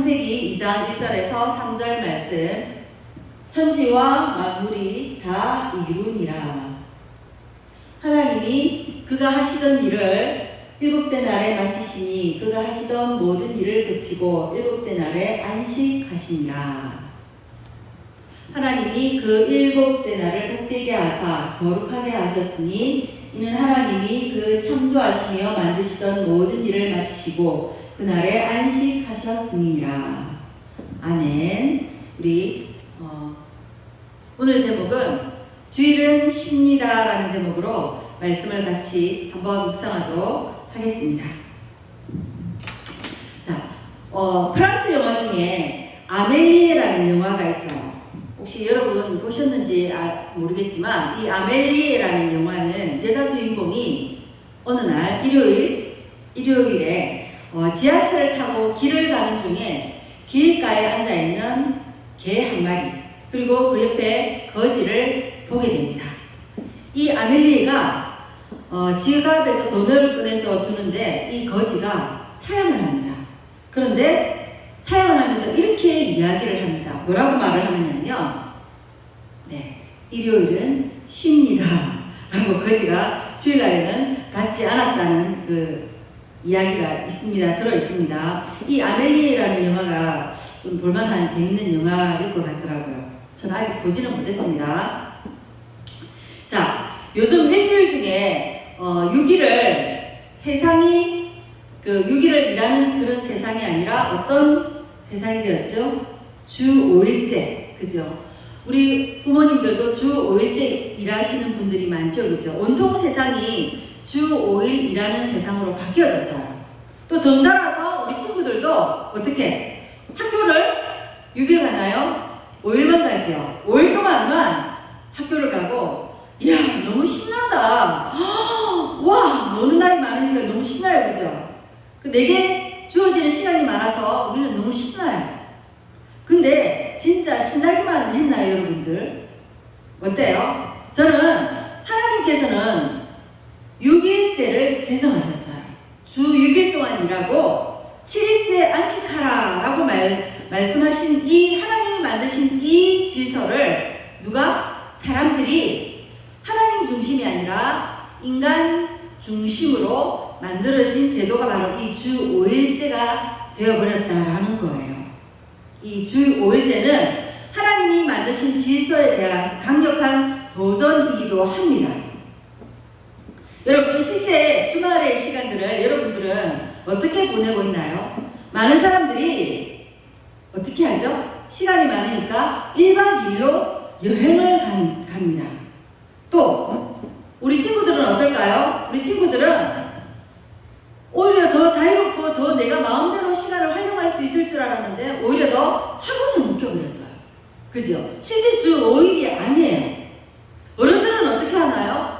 창세기 2장 1절에서 3절 말씀, 천지와 만물이 다 이루니라. 하나님이 그가 하시던 일을 일곱째 날에 마치시니 그가 하시던 모든 일을 그치고 일곱째 날에 안식하시니라. 하나님이 그 일곱째 날을 복되게 하사 거룩하게 하셨으니 이는 하나님이 그 창조하시며 만드시던 모든 일을 마치시고 그날에 안식하셨음이니라. 아멘. 우리 오늘 제목은 주일은 쉽니다 라는 제목으로 말씀을 같이 한번 묵상하도록 하겠습니다. 자, 프랑스 영화 중에 아멜리에라는 영화가 있어요. 혹시 여러분 보셨는지 모르겠지만 이 아멜리에라는 영화는 여자 주인공이 어느 날 일요일에 지하철을 타고 길을 가는 중에 길가에 앉아있는 개 한 마리 그리고 그 옆에 거지를 보게 됩니다. 이 아멜리에가 지갑에서 돈을 꺼내서 주는데 이 거지가 사양을 합니다. 그런데 사양을 하면서 이렇게 이야기를 합니다. 뭐라고 말을 하느냐면 일요일은 쉽니다 라고 거지가 주일날에는 받지 않았다는 그 이야기가 들어 있습니다. 이 아멜리에라는 영화가 좀 볼만한 재밌는 영화일 것 같더라고요. 저는 아직 보지는 못했습니다. 자, 요즘 일주일 중에 6일을 세상이 6일을 일하는 그런 세상이 아니라 어떤 세상이 되었죠? 주 5일제, 그죠? 우리 부모님들도 주 5일제 일하시는 분들이 많죠, 그죠? 온통 세상이 주 5일 일하는 세상으로 바뀌어졌어요. 또 덩달아서 우리 친구들도 어떻게 학교를 6일 가나요? 5일만 가지요. 5일 동안만 학교를 가고, 이야, 너무 신난다. 와, 노는 날이 많으니까 너무 신나요, 그죠? 내게 주어지는 시간이 많아서 우리는 너무 신나요. 근데 진짜 신나기만 했나요, 여러분들? 어때요? 저는 하나님께서는 6일제를 제정하셨어요. 주 6일 동안 일하고 7일째 안식하라 라고 말씀하신 이 하나님이 만드신 이 질서를 사람들이 하나님 중심이 아니라 인간 중심으로 만들어진 제도가 바로 이 주 5일제가 되어버렸다라는 거예요. 이 주 5일제는 하나님이 만드신 질서에 대한 강력한 도전이기도 합니다. 여러분, 실제 주말의 시간들을 여러분들은 어떻게 보내고 있나요? 많은 사람들이 어떻게 하죠? 시간이 많으니까 1박 2일로 여행을 갑니다. 또 우리 친구들은 어떨까요? 우리 친구들은 오히려 더 자유롭고 더 내가 마음대로 시간을 활용할 수 있을 줄 알았는데 오히려 더 학원을 묶여버렸어요. 그죠? 실제 주 5일이 아니에요. 어른들은 어떻게 하나요?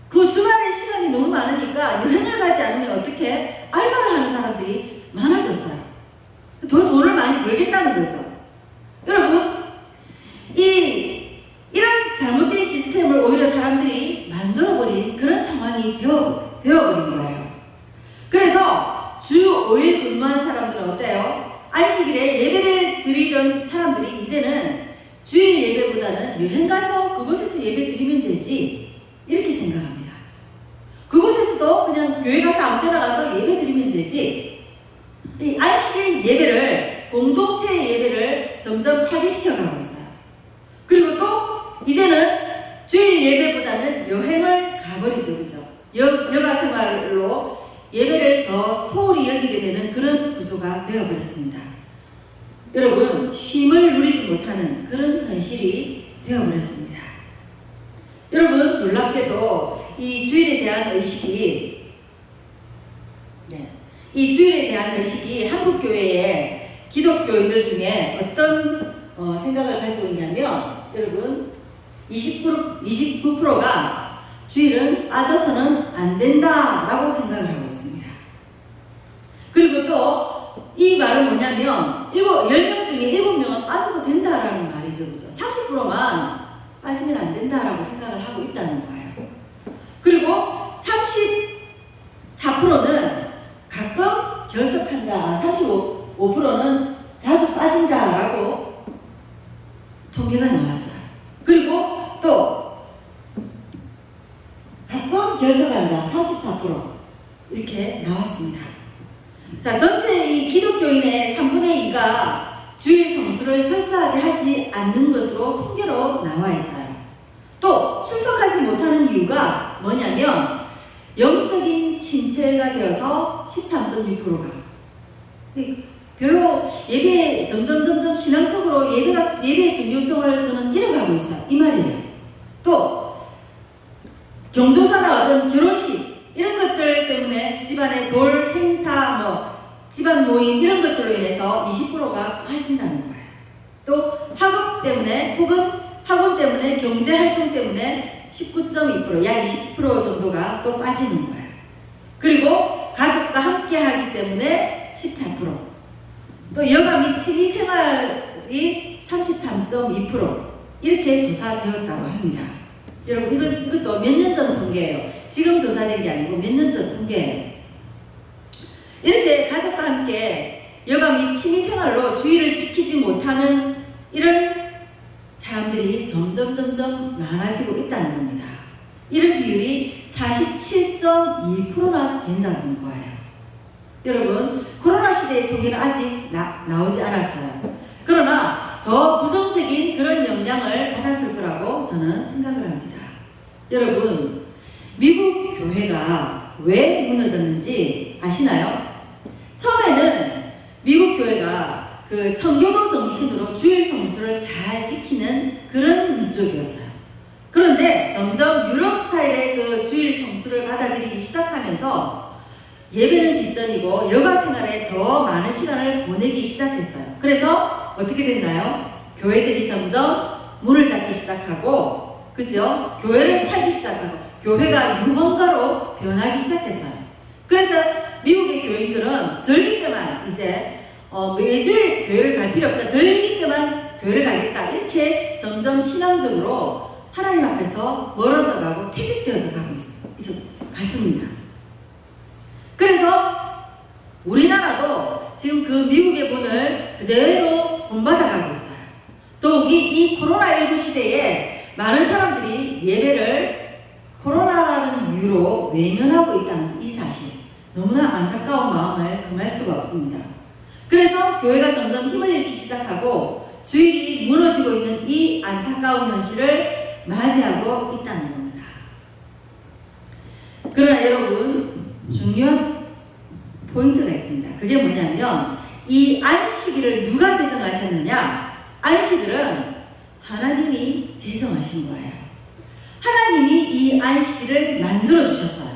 그 주말에 시간이 너무 많으니까 여행을 가지 않으면 어떻게 알바를 하는 사람들이 많아졌어요. 더 돈을 많이 벌겠다는 거죠. 여러분, 이런 잘못된 시스템을 오히려 사람들이 만들어버린 그런 상황이 되어버린 거예요. 그래서 주 5일 근무하는 사람들은 어때요? 안식일에 예배를 드리던 사람들이 이제는 주일 예배보다는 여행 가서 그곳에서 예배 드리면 되지 이렇게 생각합니다. 그곳에서도 그냥 교회 가서 아무 때나 가서 예배 드리면 되지. 이 안식일 예배를, 공동체 예배를 점점 파괴시켜가고 있어요. 그리고 또 이제는 주일 예배보다는 여행을 가버리죠, 그죠? 여가 생활로 예배를 더 소홀히 여기게 되는 그런 구조가 되어버렸습니다. 여러분, 쉼을 누리지 못하는 그런 현실이 되어버렸습니다. 여러분, 놀랍게도 이 주일에 대한 의식이 한국 교회의 기독교인들 중에 어떤 생각을 가지고 있냐면, 여러분, 29%가 주일은 빠져서는 안 된다라고 생각을 하고 있습니다. 그리고 또 이 말은 뭐냐면 10명 중에 7명은 빠져도 된다라는 말이죠, 그죠? 30%만 빠지면 안 된다라고 생각을 하고 있다는 거예요. 그리고 34%는 가끔 결석한다. 35%는 자주 빠진다라고 통계가 나왔어요. 그리고 또 각광 결석한다 34% 이렇게 나왔습니다. 자, 전체 이 기독교인의 3분의 2가 주일 성수를 철저하게 하지 않는 것으로 통계로 나와 있어요. 또 출석하지 못하는 이유가 뭐냐면 영적인 침체가 되어서 13.2%가 별로 예배에 점점 신앙적으로 예배의 중요성을 저는 잃어가고 있어요. 이 말이에요. 또 경조사나 어떤 결혼식 이런 것들 때문에 집안의 돌 행사 집안 모임 이런 것들로 인해서 20%가 빠진다는 거예요. 또 학업 때문에 혹은 학원 때문에 경제활동 때문에 19.2% 약 20% 정도가 또 빠지는 거예요. 그리고 가족과 함께 하기 때문에 14%, 또 여가 및 취미생활이 33.2% 이렇게 조사되었다고 합니다. 여러분 이것도 몇 년 전 통계예요. 지금 조사된 게 아니고 몇 년 전 통계예요. 이렇게 가족과 함께 여가 및 취미생활로 주의를 지키지 못하는 이런 사람들이 점점 많아지고 있다는 겁니다. 이런 비율이 47.2%나 된다는 거예요. 여러분 코로나 시대의 통계는 아직 나오지 않았어요. 그러나 더 부정적인 그런 영향을 받았을 거라고 저는 생각을 합니다. 여러분 미국 교회가 왜 무너졌는지 아시나요? 처음에는 미국 교회가 그 청교도 정신으로 주일 성수를 잘 지키는 그런 민족이었어요. 그런데 점점 유럽 스타일의 그 주일 성수를 받아들이기 시작하면서 예배는 뒷전이고 여가 생활에 더 많은 시간을 보내기 시작했어요. 그래서 어떻게 됐나요? 교회들이 점점 문을 닫기 시작하고, 그죠? 교회를 팔기 시작하고, 교회가 유흥가로 변하기 시작했어요. 그래서 미국의 교인들은 절기 때만 이제 매주일 교회를 갈 필요 없다, 절기 때만 교회를 가겠다, 이렇게 점점 신앙적으로 하나님 앞에서 멀어져 가고 퇴색되어서 가고 갔습니다. 그래서 우리나라도 지금 그 미국의 본을 그대로 본받아가고 있어요. 더욱이 이 코로나19 시대에 많은 사람들이 예배를 코로나라는 이유로 외면하고 있다는 이 사실, 너무나 안타까운 마음을 금할 수가 없습니다. 그래서 교회가 점점 힘을 잃기 시작하고 주일이 무너지고 있는 이 안타까운 현실을 맞이하고 있다는 겁니다. 그러나 여러분 중요한 포인트가 있습니다. 그게 뭐냐면 이 안식일을 누가 제정하셨느냐? 안식일은 하나님이 제정하신 거예요. 하나님이 이 안식일을 만들어 주셨어요.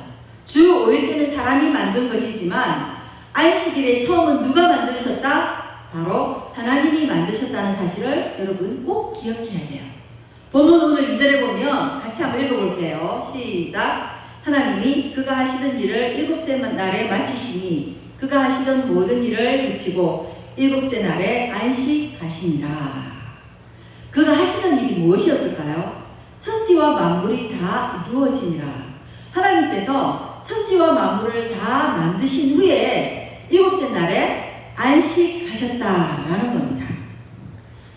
주 5일째는 사람이 만든 것이지만 안식일의 처음은 누가 만드셨다? 바로 하나님이 만드셨다는 사실을 여러분 꼭 기억해야 돼요. 본문 오늘 2절에 보면 같이 한번 읽어볼게요. 시작. 하나님이 그가 하시던 일을 일곱째 날에 마치시니 그가 하시던 모든 일을 그치고 일곱째 날에 안식하시니라. 그가 하시던 일이 무엇이었을까요? 천지와 만물이 다 이루어지니라. 하나님께서 천지와 만물을 다 만드신 후에 일곱째 날에 안식하셨다라는 겁니다.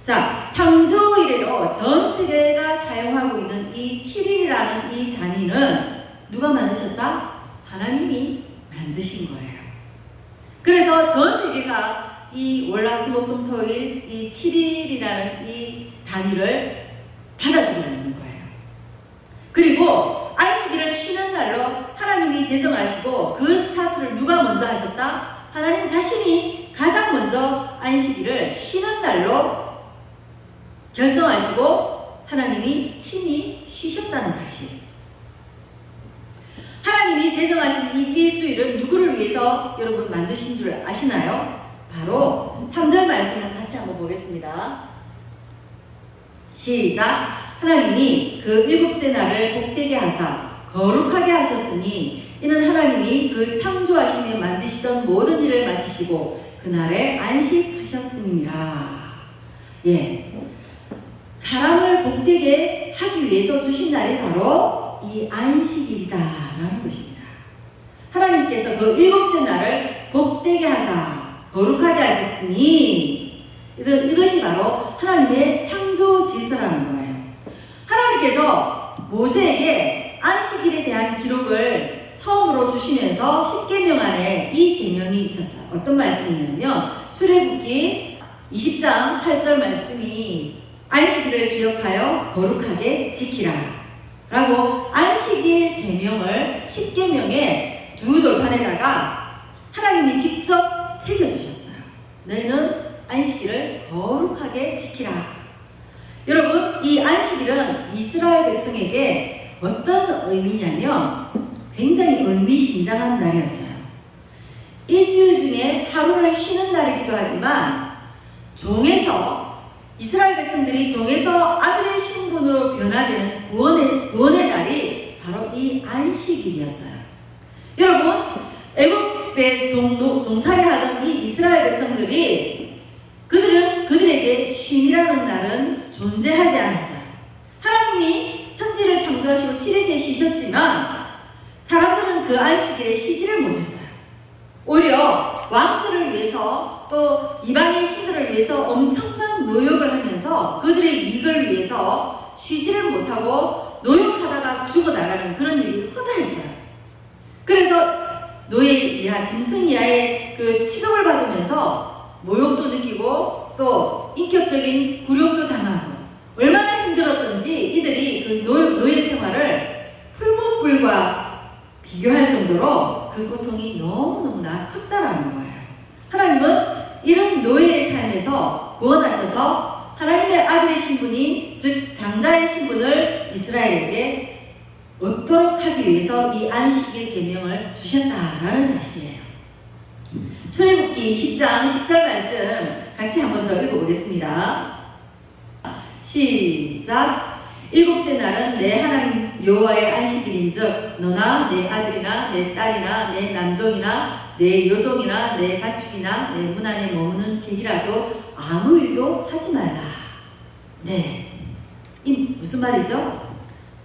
자, 창조 이래로 전 세계가 사용하고 있는 이 7일이라는 이 단위는 누가 만드셨다? 하나님이 만드신 거예요. 그래서 전 세계가 이 월화수목금토일 이 7일이라는 이 단위를 받아들이고 있는 거예요. 그리고 안식일을 쉬는 날로 하나님이 제정하시고 그 스타트를 누가 먼저 하셨다? 하나님 자신이 가장 먼저 안식일을 쉬는 날로 결정하시고 하나님이 친히 쉬셨다는 사실. 하나님이 제정하신 이 일주일은 누구를 위해서 여러분 만드신 줄 아시나요? 바로 3절 말씀을 같이 한번 보겠습니다. 시작. 하나님이 그 일곱째 날을 복되게 하사 거룩하게 하셨으니 이는 하나님이 그 창조하시며 만드시던 모든 일을 마치시고 그날에 안식하셨음이니라. 예, 사람을 복되게 하기 위해서 주신 날이 바로 이 안식일이다라는 것입니다. 하나님께서 그 일곱째 날을 복되게 하사 거룩하게 하셨으니 이것이 바로 하나님의 창조 질서라는 거예요. 하나님께서 모세에게 안식일에 대한 기록을 처음으로 주시면서 10계명 안에 이 계명이 있었어요. 어떤 말씀이냐면 출애굽기 20장 8절 말씀이 안식일을 기억하여 거룩하게 지키라 라고 안식일 계명을 10계명의 두 돌판에다가 하나님이 직접 새겨주셨어요. 너희는 안식일을 거룩하게 지키라. 여러분, 이 안식일은 이스라엘 백성에게 어떤 의미냐면 굉장히 의미심장한 날이었어요. 일주일 중에 하루를 쉬는 날이기도 하지만 이스라엘 백성들이 종에서 아들의 신분으로 변화되는 구원의 날이 바로 이 안식일이었어요. 여러분, 애굽에 종살이하던 이 이스라엘 백성들이 그들에게 쉼이라는 날은 존재하지 않았어요. 하나님이 천지를 창조하시고 7일째 쉬셨지만 사람들은 그 안식일에 쉬지를 못했어요. 오히려 왕들을 위해서 또 이방의 신들을 위해서 엄청난 노역을 하면서 그들의 이익을 위해서 쉬지를 못하고 노역하다가 죽어나가는 그런 일이 허다했어요. 그래서 노예 이하, 짐승 이하의 그 취급을 받으면서 모욕도 느끼고 또 인격적인 굴욕도 당하고 얼마나 힘들었던지 이들이 그 노예 생활을 풀무불과 비교할 정도로 그 고통이 너무너무나 컸다라는 거예요. 하나님은 이런 노예의 삶에서 구원하셔서 하나님의 아들의 신분이, 즉 장자의 신분을 이스라엘에게 얻도록 하기 위해서 이 안식일 계명을 주셨다라는 사실이에요. 출애굽기 20장 10절 말씀 같이 한 번 더 읽어보겠습니다. 시작. 일곱째 날은 내 하나님 여호와의 안식일인즉 너나 내 아들이나 내 딸이나 내 남종이나 내 여종이나 내 가축이나 내 문 안에 머무는 객이라도 아무 일도 하지 말라. 네, 이 무슨 말이죠?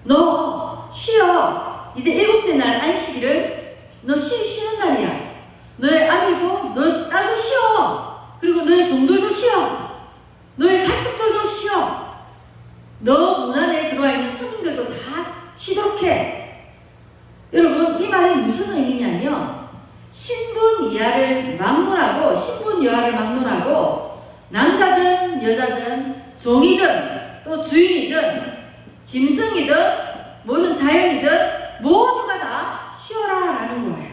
너 쉬어. 이제 일곱째 날 안식일을 너 쉬는 날이야. 너의 아들도 너 딸도 쉬어. 그리고 너의 종들도 쉬어. 너의 가축들도 쉬어. 너 문 안에 들어와 있는 손님들도 다 쉬도록 해. 여러분, 이 말이 무슨 의미냐면 신분 이하를 막론하고 신분 여하를 막론하고 남자든 여자든 종이든 또 주인이든 짐승이든 모든 자연이든 모두가 다 쉬어라 라는 거예요.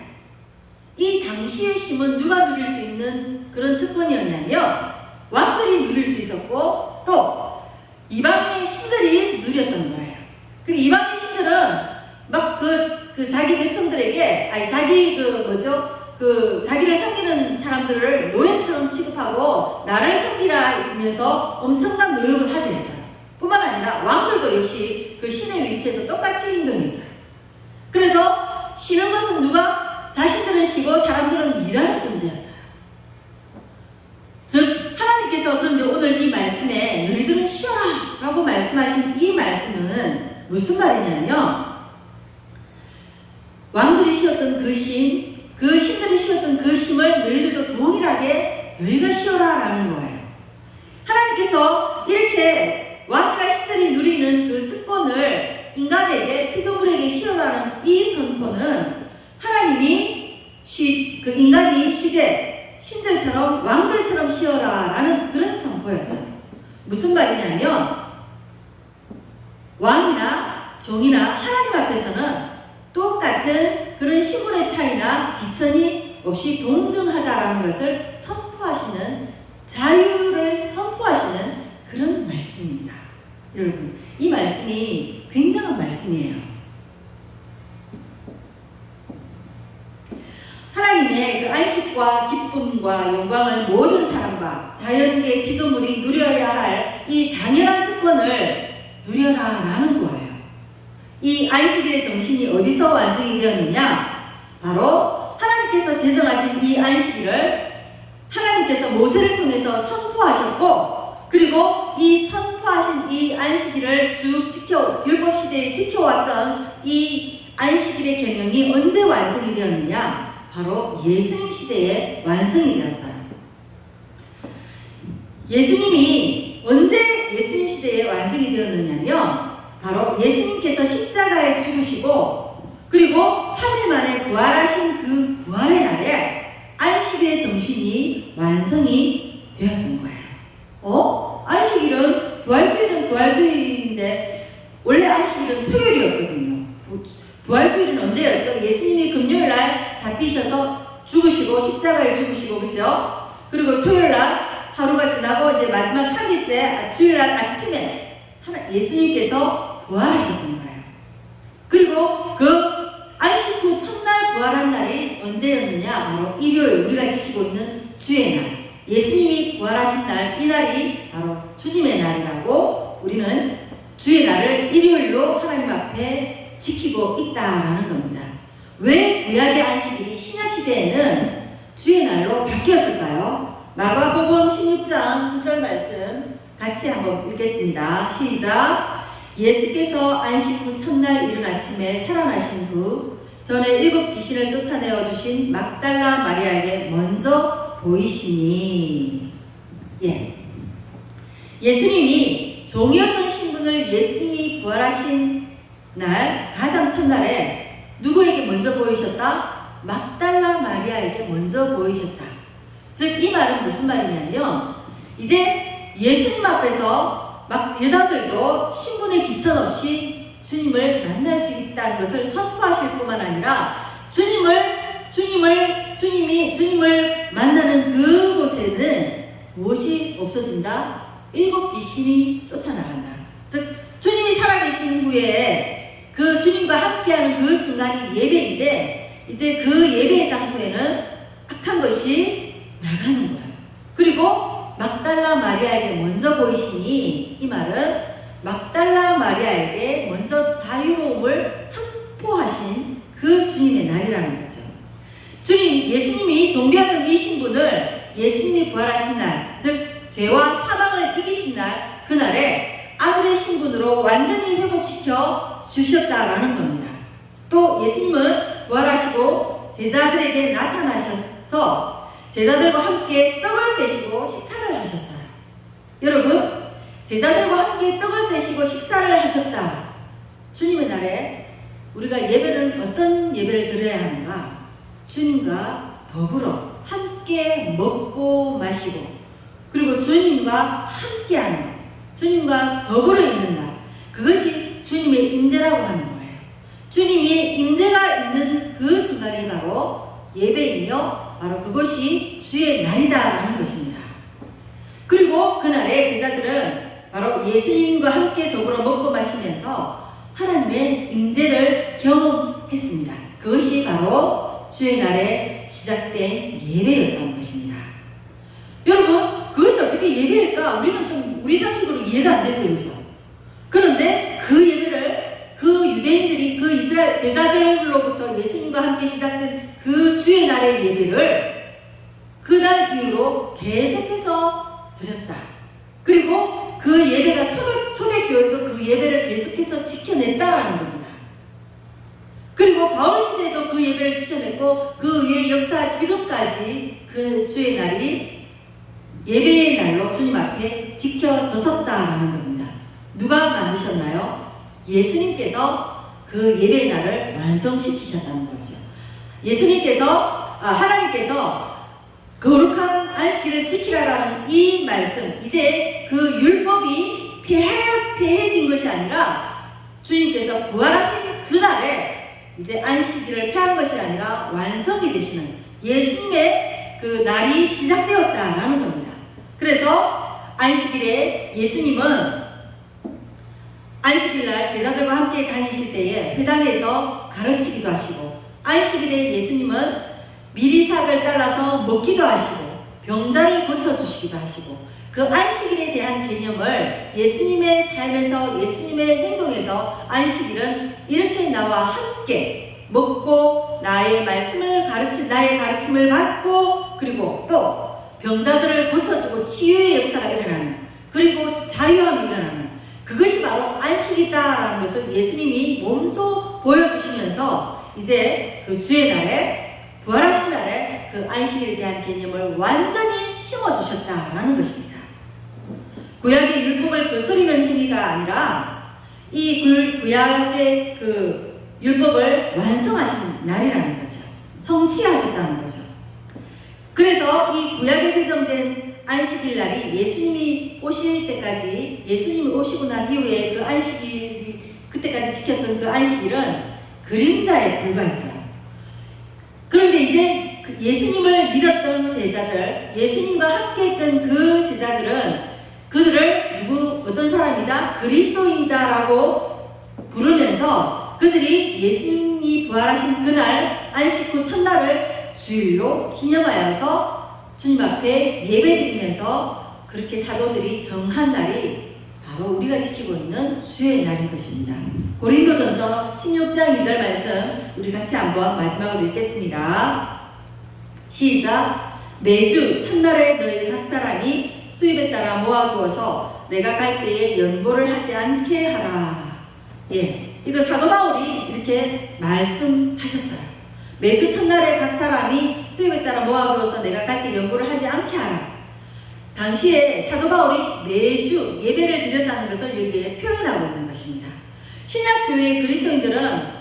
이 당시의 쉼은 누가 누릴 수 있는 그런 특권이었냐면 왕들이 누릴 수 있었고 또 이방의 신들이 누렸던 거예요. 그리고 이방의 신들은 막 자기 백성들에게, 자기를 섬기는 사람들을 노예처럼 취급하고 나를 섬기라면서 엄청난 노역을 하게 했어요. 뿐만 아니라 왕들도 역시 그 신의 위치에서 똑같이 행동했어요. 그래서 쉬는 것은 누가? 자신들은 쉬고 사람들은 일하는 존재였어요. 즉 하나님께서 그런데 오늘 이 말씀에 너희들은 쉬어라 라고 말씀하신 이 말씀은 무슨 말이냐면 왕들이 쉬었던 그 쉼, 그 신들이 쉬었던 그 쉼을 너희들도 동일하게 너희가 쉬어라 라는 거예요. 하나님께서 이렇게 왕이나 신들이 누리는 그 특권을 인간에게, 피조물에게 쉬어라는 이 선포는 하나님이 그 인간이 쉬되 신들처럼 왕들처럼 쉬어라 라는 그런 선포였어요. 무슨 말이냐면 왕이나 종이나 하나님 앞에서는 똑같은 그런 신분의 차이나 귀천이 없이 동등하다라는 것을 선포하시는, 자유를 선포하시는 그런 말씀입니다. 여러분, 이 말씀이 굉장한 말씀이에요. 하나님의 그 안식과 기쁨과 영광을 모든 사람과 자연계 피조물이 누려야 할 이 당연한 특권을 누려라 라는 거예요. 이 안식일의 정신이 어디서 완성이 되었느냐? 바로 하나님께서 제정하신 이 안식일을 하나님께서 모세를 통해서 선포하셨고, 그리고 이 선포하신 이 안식일을 쭉 율법시대에 지켜왔던 이 안식일의 계명이 언제 완성이 되었느냐? 바로 예수님 시대에 완성이 되었어요. 예수님이 언제 예수님 시대에 완성이 되었느냐면 바로 예수님께서 십자가에 죽으시고 그리고 3일 만에 부활하신 그 부활의 날에 안식일의 정신이 완성이 되었던 거예요. 안식일은 부활주일은 부활주일인데 원래 안식일은 토요일이었거든요. 부활주일은 언제였죠? 예수님이 금요일날 잡히셔서 죽으시고 십자가에 죽으시고 그죠? 그리고 토요일날 하루가 지나고 이제 마지막 3일째 주일날 아침에 예수님께서 부활하셨던 거예요. 그리고 그 안식 후 첫날 부활한 날이 언제였느냐? 바로 일요일, 우리가 지키고 있는 주의 날. 예수님이 부활하신 날, 이 날이 바로 주님의 날이라고 우리는 주의 날을 일요일로 하나님 앞에 지키고 있다라는 겁니다. 왜 구약의 안식일이 신약시대에는 주의 날로 바뀌었을까요? 마가복음 16장 9절 말씀 같이 한번 읽겠습니다. 시작. 예수께서 안식 후 첫날 이른 아침에 살아나신 후 전에 7 귀신을 쫓아내어 주신 막달라 마리아에게 먼저 보이시니. 예수님이 종이었던 신분을 예수님이 부활하신 날 가장 첫날에 누구에게 먼저 보이셨다? 막달라 마리아에게 먼저 보이셨다. 즉 이 말은 무슨 말이냐면 이제 예수님 앞에서 막 여자들도 신분의 기천 없이 주님을 만날 수 있다는 것을 선포하실 뿐만 아니라 주님을 만나는 그곳에는 무엇이 없어진다? 7 귀신이 쫓아나간다. 즉 주님이 살아계신 후에 그 주님과 함께하는 그 순간이 예배인데 이제 그 예배의 장소에는 악한 것이 나가는 거예요. 그리고 막달라 마리아에게 먼저 보이시니 이 말은 막달라 마리아에게 먼저 자유로움을 선포하신 그 주님의 날이라는 거죠. 예수님이 존귀하던 이 신분을 예수님이 부활하신 날, 즉 죄와 사망을 이기신 날, 그날에 아들의 신분으로 완전히 회복시켜 주셨다라는 겁니다. 또 예수님은 부활하시고 제자들에게 나타나셔서 제자들과 함께 떡을 떼시고 식사를 하셨어요. 여러분, 제자들과 함께 떡을 떼시고 식사를 하셨다. 주님의 날에 우리가 예배는 어떤 예배를 드려야 하는가? 주님과 더불어 함께 먹고 마시고 그리고 주님과 함께하는 것, 주님과 더불어 있는 날, 그것이 주님의 임재라고 하는 거예요. 주님이 임재가 있는 그 순간이 바로 예배이며 바로 그것이 주의 날이다라는 것입니다. 그리고 그날에 제자들은 바로 예수님과 함께 더불어 먹고 마시면서 하나님의 임재를 경험했습니다. 그것이 바로 주의 날에 시작된 예배였다는 것입니다. 여러분, 그것이 어떻게 예배일까? 우리는 좀 우리 상식으로 이해가 안 되죠, 그죠? 그런데 그 예배를 그 유대인들이 그 이스라엘 제자들로부터 예수님과 함께 시작된 그 주의 날의 예배를 그날 이후로 계속해서 드렸다. 그리고 그 예배가 초대교회도 그 예배를 계속해서 지켜냈다라는 겁니다. 그리고 바울 시대에도 그 예배를 지켜냈고 그 위에 역사 지금까지 그 주의 날이 예배의 날로 주님 앞에 지켜졌었다라는 겁니다. 누가 만드셨나요? 예수님께서 그 예배의 날을 완성시키셨다는 거죠. 하나님께서 거룩한 안식일을 지키라라는 이 말씀, 이제 그 율법이 폐해진 것이 아니라 주님께서 부활하신 그날에 이제 안식일을 폐한 것이 아니라 완성이 되시는 예수님의 그 날이 시작되었다라는 겁니다. 그래서 안식일에 예수님은 안식일날 제자들과 함께 다니실 때에 회당에서 가르치기도 하시고 안식일에 예수님은 미리삭을 잘라서 먹기도 하시고 병자를 고쳐주시기도 하시고 그 안식일에 대한 개념을 예수님의 삶에서 예수님의 행동에서 안식일은 이렇게 나와 함께 먹고 나의 가르침을 받고 그리고 또 병자들을 고쳐주고 치유의 역사가 일어나는 그리고 자유함이 일어나는 그것이 바로 안식이다라는 것을 예수님이 몸소 보여주시면서 이제 그 주의 날에 부활하신 날에 그 안식일에 대한 개념을 완전히 심어주셨다라는 것입니다. 구약의 율법을 거스리는 행위가 아니라 이 구약의 그 율법을 완성하신 날이라는 거죠. 성취하셨다는 거죠. 그래서 이 구약에 제정된 안식일 날이 예수님이 오실 때까지, 예수님이 오시고 난 이후에 그 안식일이 그때까지 지켰던 그 안식일은 그림자에 불과했어요. 그런데 이제 예수님을 믿었던 제자들, 예수님과 함께 했던 그 제자들은 그들을 어떤 사람이다? 그리스도인이다라고 부르면서 그들이 예수님이 부활하신 그날 안식 후 첫날을 주일로 기념하여서 주님 앞에 예배드리면서 그렇게 사도들이 정한 날이 바로 우리가 지키고 있는 주의 날인 것입니다. 고린도전서 16장 2절 말씀 우리 같이 한번 마지막으로 읽겠습니다. 시작. 매주 첫날에 너희 각 사람이 수입에 따라 모아두어서 내가 갈 때에 연보를 하지 않게 하라. 예, 이거 사도 바울이 이렇게 말씀하셨어요. 매주 첫날에 각 사람이 수입에 따라 모아두어서 내가 갈 때 연보를 하지 않게 하라. 당시에 사도 바울이 매주 예배를 드렸다는 것을 여기에 표현하고 있는 것입니다. 신약교회의 그리스도인들은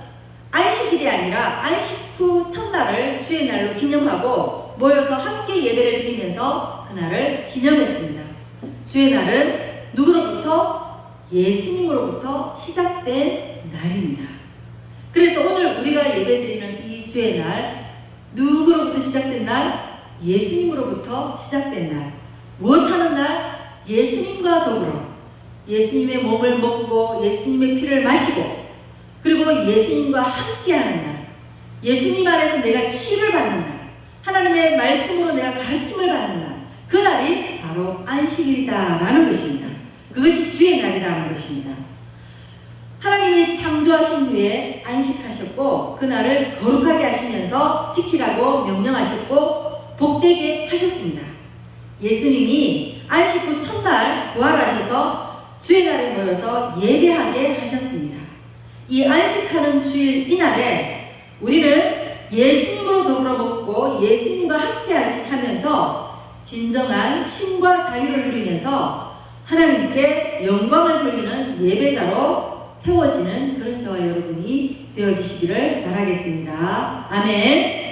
안식일이 아니라 안식 후 첫날을 주의 날로 기념하고 모여서 함께 예배를 드리면서 그날을 기념했습니다. 주의 날은 누구로부터? 예수님으로부터 시작된 날입니다. 그래서 오늘 우리가 예배드리는 이 주의 날, 누구로부터 시작된 날? 예수님으로부터 시작된 날. 무엇하는 날? 예수님과 더불어 예수님의 몸을 먹고 예수님의 피를 마시고 그리고 예수님과 함께하는 날, 예수님 안에서 내가 치유를 받는 날, 하나님의 말씀으로 내가 가르침을 받는 날, 그 날이 바로 안식일이다라는 것입니다. 그것이 주의 날이라는 것입니다. 하나님이 창조하신 후에 안식하셨고 그 날을 거룩하게 하시면서 지키라고 명령하셨고 복되게 하셨습니다. 예수님이 안식 후 첫날 부활하셔서 주의 날에 모여서 예배하게 하셨습니다. 이 안식하는 주일 이날에 우리는 예수님으로 더불어 먹고 예수님과 함께 하면서 진정한 신과 자유를 누리면서 하나님께 영광을 돌리는 예배자로 세워지는 그런 저와 여러분이 되어지시기를 바라겠습니다. 아멘.